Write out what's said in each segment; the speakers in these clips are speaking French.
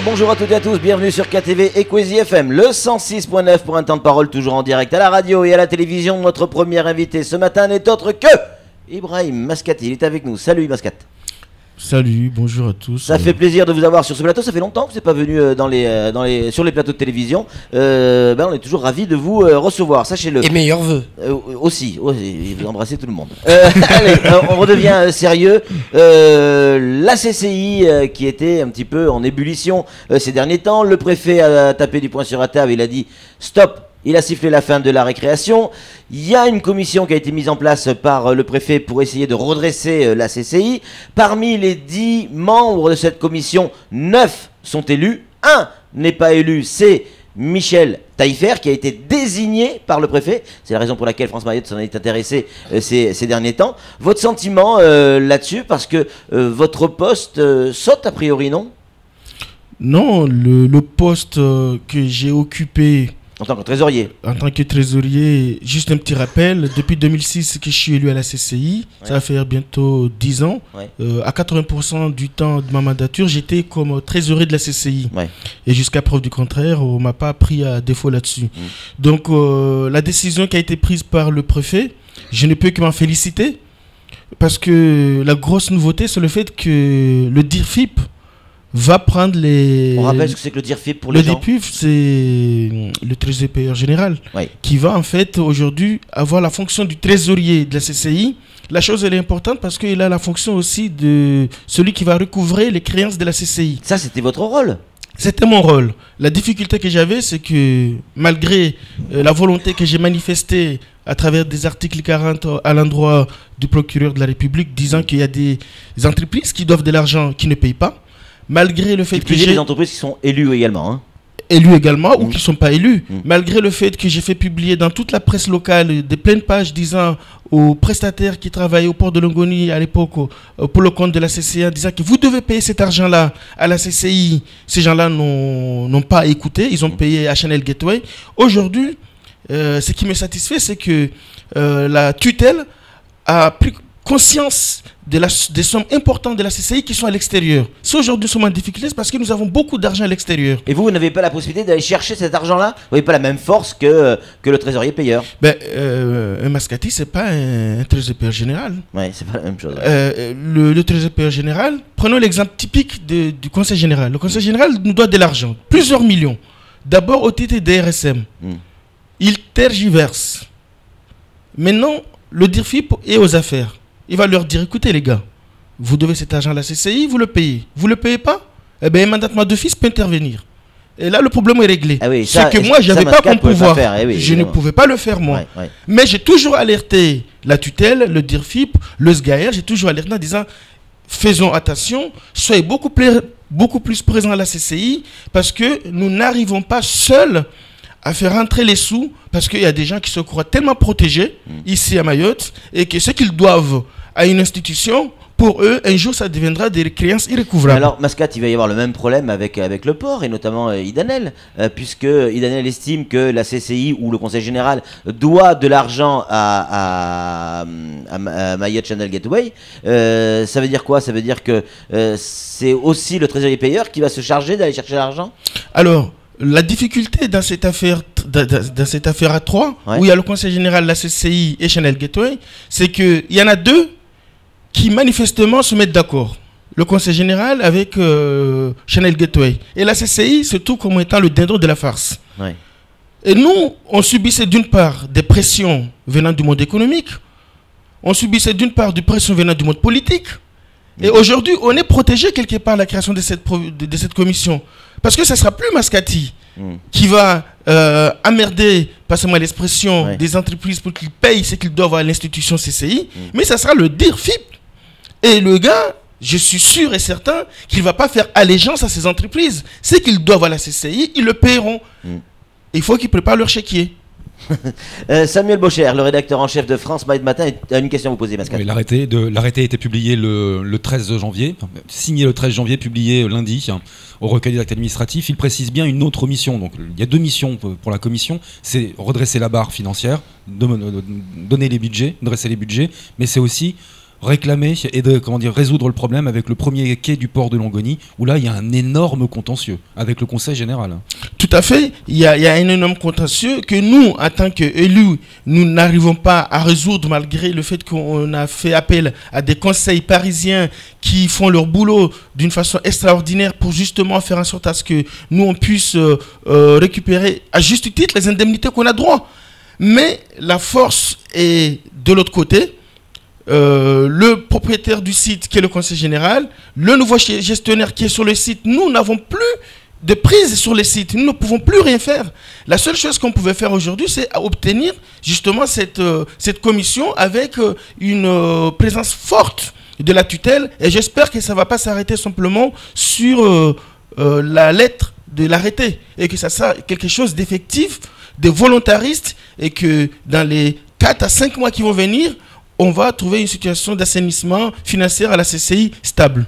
Bonjour à toutes et à tous, bienvenue sur KTV Equazy FM, le 106.9 pour un temps de parole toujours en direct à la radio et à la télévision. Notre premier invité ce matin n'est autre que Ibrahim Mascati, il est avec nous. Salut Mascat. Salut, bonjour à tous. Ça fait plaisir de vous avoir sur ce plateau, ça fait longtemps que vous n'êtes pas venu sur les plateaux de télévision. On est toujours ravis de vous recevoir, sachez-le. Et meilleurs vœux. Aussi, vous embrassez tout le monde. Allez, on redevient sérieux. La CCI qui était un petit peu en ébullition ces derniers temps, le préfet a tapé du poing sur la table, il a dit stop. Il a sifflé la fin de la récréation. Il y a une commission qui a été mise en place par le préfet pour essayer de redresser la CCI. Parmi les 10 membres de cette commission, 9 sont élus. 1 n'est pas élu, c'est Michel Taillefer qui a été désigné par le préfet. C'est la raison pour laquelle France Mayotte s'en est intéressée ces derniers temps. Votre sentiment là-dessus, parce que votre poste saute a priori, non? Non, le poste que j'ai occupé... En tant que trésorier. En tant que trésorier, juste un petit rappel, depuis 2006 que je suis élu à la CCI, ça va faire bientôt 10 ans. À 80% du temps de ma mandature, j'étais comme trésorier de la CCI. Et jusqu'à preuve du contraire, on ne m'a pas pris à défaut là-dessus. Donc la décision qui a été prise par le préfet, je ne peux que m'en féliciter. Parce que la grosse nouveauté, c'est le fait que le DIRFIP va prendre les... On rappelle ce que c'est que le DIRFIP pour les gens. Le DIRFIP, c'est le trésorier payeur général qui va en fait aujourd'hui avoir la fonction du trésorier de la CCI. La chose elle est importante parce qu'il a la fonction aussi de celui qui va recouvrer les créances de la CCI. Ça, c'était votre rôle? C'était mon rôle. La difficulté que j'avais, c'est que malgré la volonté que j'ai manifestée à travers des articles 40 à l'endroit du procureur de la République disant qu'il y a des entreprises qui doivent de l'argent qui ne payent pas, malgré le fait que j'ai des entreprises qui sont élues également, hein. Élus également ou qui ne sont pas élus, malgré le fait que j'ai fait publier dans toute la presse locale des pleines pages disant aux prestataires qui travaillaient au port de Longoni à l'époque pour le compte de la CCI, disant que vous devez payer cet argent-là à la CCI. Ces gens-là n'ont pas écouté, ils ont payé à Channel Gateway. Aujourd'hui, ce qui me satisfait, c'est que la tutelle a pris conscience des sommes importantes de la CCI qui sont à l'extérieur. Si aujourd'hui nous sommes en difficulté, c'est parce que nous avons beaucoup d'argent à l'extérieur. Et vous n'avez pas la possibilité d'aller chercher cet argent-là? Vous n'avez pas la même force que le trésorier payeur? Un Mascati, c'est pas un trésorier payeur général. Oui, c'est pas la même chose. Le trésorier payeur général, prenons l'exemple typique du conseil général. Le conseil général nous doit de l'argent, plusieurs millions. D'abord au titre des RSM. Il tergiverse. Maintenant, le DIRFIP est aux affaires. Il va leur dire, écoutez les gars, vous devez cet argent à la CCI, vous le payez. Vous ne le payez pas? Eh bien, un mandatement d'office peut intervenir. Et là, le problème est réglé. Ah oui, c'est que moi, je n'avais pas mon pouvoir. Je ne évidemment. pouvais pas le faire, moi. Mais j'ai toujours alerté la tutelle, le DIRFIP, le SGAER. J'ai toujours alerté en disant, faisons attention, soyez beaucoup plus présents à la CCI, parce que nous n'arrivons pas seuls à faire rentrer les sous, parce qu'il y a des gens qui se croient tellement protégés ici à Mayotte, et que ce qu'ils doivent à une institution, pour eux, un jour, ça deviendra des créances irrécouvrables. Alors, Mascat, il va y avoir le même problème avec le port, et notamment Idanel, puisque Idanel estime que la CCI ou le Conseil Général doit de l'argent à Mayotte Channel Gateway. Ça veut dire quoi? Ça veut dire que c'est aussi le trésorier payeur qui va se charger d'aller chercher l'argent? Alors, la difficulté dans cette affaire à 3, où il y a le Conseil Général, la CCI et Channel Gateway, c'est qu'il y en a deux qui manifestement se mettent d'accord. Le Conseil Général avec Channel Gateway. Et la CCI se trouve comme étant le dindon de la farce. Et nous, on subissait d'une part des pressions venant du monde économique, on subissait d'une part des pressions venant du monde politique, et aujourd'hui, on est protégé quelque part la création de cette commission. Parce que ce ne sera plus Mascati qui va emmerder, passez-moi l'expression, des entreprises pour qu'ils payent ce qu'ils doivent à l'institution CCI, mais ça sera le DIRFIP. Et le gars, je suis sûr et certain qu'il ne va pas faire allégeance à ces entreprises. Ce qu'ils doivent à la CCI, ils le paieront. Il faut qu'ils préparent leur chéquier. Samuel Bocher, le rédacteur en chef de France Matin, a une question à vous poser, Mascat. Oui, l'arrêté a été publié le 13 janvier, signé le 13 janvier, publié lundi au recueil des actes administratifs. Il précise bien une autre mission. Donc, il y a deux missions pour la commission. C'est redresser la barre financière, donner les budgets, dresser les budgets, mais c'est aussi réclamer et de résoudre le problème avec le premier quai du port de Longoni, où là il y a un énorme contentieux avec le Conseil général. Tout à fait, il y a un énorme contentieux que nous, en tant qu'élus, nous n'arrivons pas à résoudre malgré le fait qu'on a fait appel à des conseils parisiens qui font leur boulot d'une façon extraordinaire pour justement faire en sorte à ce que nous on puisse récupérer à juste titre les indemnités qu'on a droit. Mais la force est de l'autre côté. Le propriétaire du site qui est le conseil général, le nouveau gestionnaire qui est sur le site, nous n'avons plus de prise sur les sites, nous ne pouvons plus rien faire. La seule chose qu'on pouvait faire aujourd'hui, c'est obtenir justement cette commission avec une présence forte de la tutelle, et j'espère que ça ne va pas s'arrêter simplement sur la lettre de l'arrêté, et que ça sera quelque chose d'effectif, de volontariste, et que dans les 4 à 5 mois qui vont venir, on va trouver une situation d'assainissement financier à la CCI stable.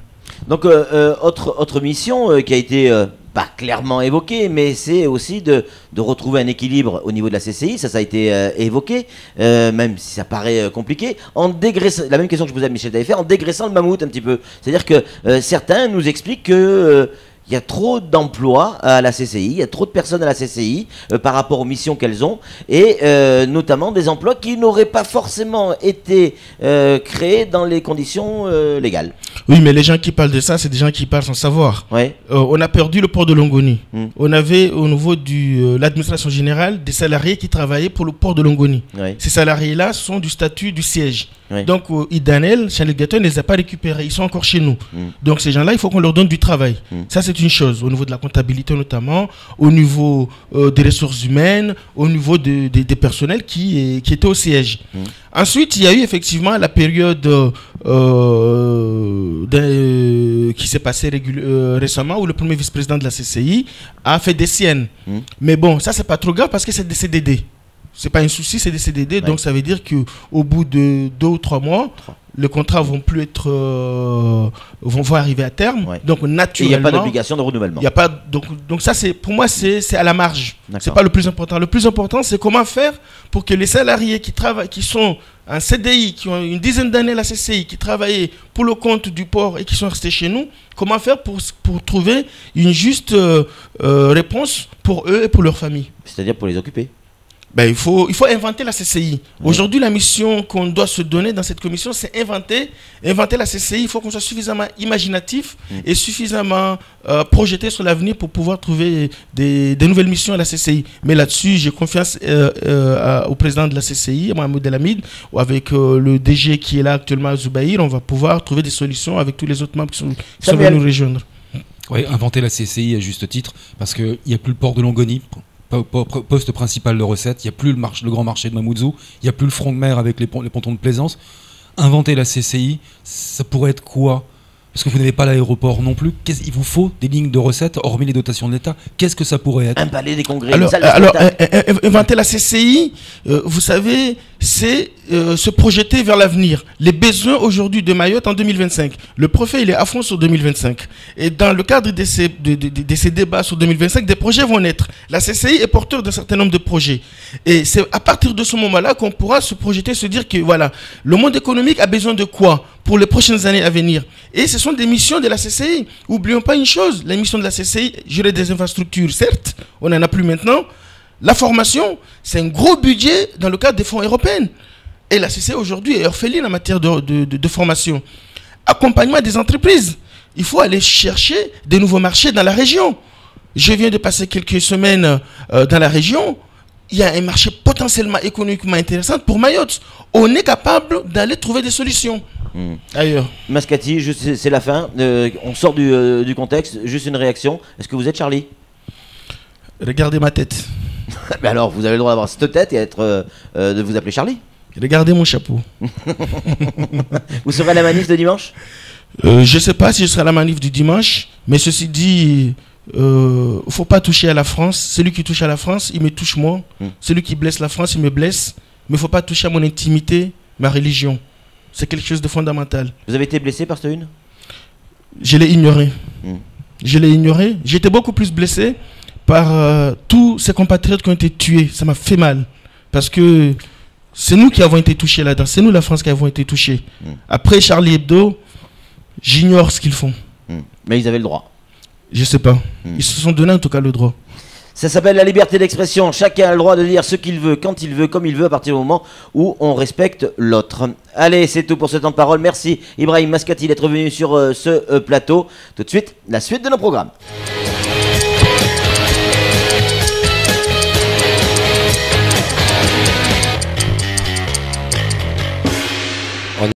Donc, autre mission qui a été pas clairement évoquée, mais c'est aussi de retrouver un équilibre au niveau de la CCI. Ça a été évoqué, même si ça paraît compliqué, en dégraissant, la même question que je vous ai Michel Taillefer, en dégraissant le mammouth un petit peu. C'est-à-dire que certains nous expliquent que il y a trop d'emplois à la CCI, il y a trop de personnes à la CCI par rapport aux missions qu'elles ont, et notamment des emplois qui n'auraient pas forcément été créés dans les conditions légales. Oui, mais les gens qui parlent de ça, c'est des gens qui parlent sans savoir. Ouais. On a perdu le port de Longoni. On avait au niveau de l'administration générale des salariés qui travaillaient pour le port de Longoni. Ouais. Ces salariés-là sont du statut du siège. Ouais. Donc, Idanel, Chanel Gatton ne les a pas récupérés. Ils sont encore chez nous. Donc, ces gens-là, il faut qu'on leur donne du travail. Ça, c'est une chose. Au niveau de la comptabilité notamment, au niveau des ressources humaines, au niveau des personnels qui étaient au siège. Ensuite, il y a eu effectivement la période qui s'est passée récemment où le premier vice-président de la CCI a fait des siennes. Mais bon, ça, c'est pas trop grave parce que c'est des CDD. C'est pas un souci, c'est des CDD. Ouais. Donc, ça veut dire qu'au bout de 2 ou 3 mois, les contrats vont plus être vont arriver à terme. Ouais. Donc naturellement, il n'y a pas d'obligation de renouvellement. Il y a pas donc ça c'est pour moi c'est à la marge. C'est pas le plus important. Le plus important c'est comment faire pour que les salariés qui travaillent, qui sont en CDI, qui ont une dizaine d'années à la CCI, qui travaillaient pour le compte du port et qui sont restés chez nous, comment faire pour trouver une juste réponse pour eux et pour leur famille. C'est-à-dire pour les occuper. Ben, il faut inventer la CCI. Aujourd'hui, la mission qu'on doit se donner dans cette commission, c'est inventer la CCI. Il faut qu'on soit suffisamment imaginatif et suffisamment projeté sur l'avenir pour pouvoir trouver des nouvelles missions à la CCI. Mais là-dessus, j'ai confiance au président de la CCI, Mohamed El Hamid, ou avec le DG qui est là actuellement, Zoubaïr. On va pouvoir trouver des solutions avec tous les autres membres qui sont venus nous rejoindre. Oui, inventer la CCI à juste titre, parce qu'il n'y a plus le port de Longoni. Poste principal de recettes, il n'y a plus le grand marché de Mamoudzou, il n'y a plus le front de mer avec les pontons de plaisance. Inventer la CCI, ça pourrait être quoi? Parce que vous n'avez pas l'aéroport non plus. Il vous faut des lignes de recettes, hormis les dotations de l'État. Qu'est-ce que ça pourrait être? Un palais des congrès. Alors inventer la CCI, vous savez, c'est se projeter vers l'avenir. Les besoins aujourd'hui de Mayotte en 2025. Le préfet, il est à fond sur 2025. Et dans le cadre de ces débats sur 2025, des projets vont naître. La CCI est porteur d'un certain nombre de projets. Et c'est à partir de ce moment-là qu'on pourra se projeter, se dire que voilà, le monde économique a besoin de quoi pour les prochaines années à venir. Et ce sont des missions de la CCI. N'oublions pas une chose, la mission de la CCI, gérer des infrastructures, certes, on n'en a plus maintenant. La formation, c'est un gros budget dans le cadre des fonds européens. Et la CCI aujourd'hui est orpheline en matière de formation. Accompagnement des entreprises. Il faut aller chercher des nouveaux marchés dans la région. Je viens de passer quelques semaines dans la région. Il y a un marché potentiellement économiquement intéressant pour Mayotte. On est capable d'aller trouver des solutions ailleurs. Mascati, c'est la fin. On sort du contexte. Juste une réaction. Est-ce que vous êtes Charlie? Regardez ma tête. Mais alors, vous avez le droit d'avoir cette tête et de vous appeler Charlie. Regardez mon chapeau. Vous serez à la manif de dimanche? Je ne sais pas si je serai à la manif du dimanche, mais ceci dit, il ne faut pas toucher à la France. Celui qui touche à la France, il me touche moi. Celui qui blesse la France, il me blesse. Mais il ne faut pas toucher à mon intimité, ma religion. C'est quelque chose de fondamental. Vous avez été blessé par cette une? Je l'ai ignoré. Je l'ai ignoré. J'étais beaucoup plus blessé par tous ces compatriotes qui ont été tués. Ça m'a fait mal. Parce que C'est nous qui avons été touchés là-dedans. C'est nous, la France, qui avons été touchés. Après Charlie Hebdo, j'ignore ce qu'ils font. Mais ils avaient le droit. Je sais pas. Ils se sont donné en tout cas le droit. Ça s'appelle la liberté d'expression. Chacun a le droit de dire ce qu'il veut, quand il veut, comme il veut, à partir du moment où on respecte l'autre. Allez, c'est tout pour ce temps de parole. Merci Ibrahim Maskati d'être venu sur ce plateau. Tout de suite, la suite de nos programmes.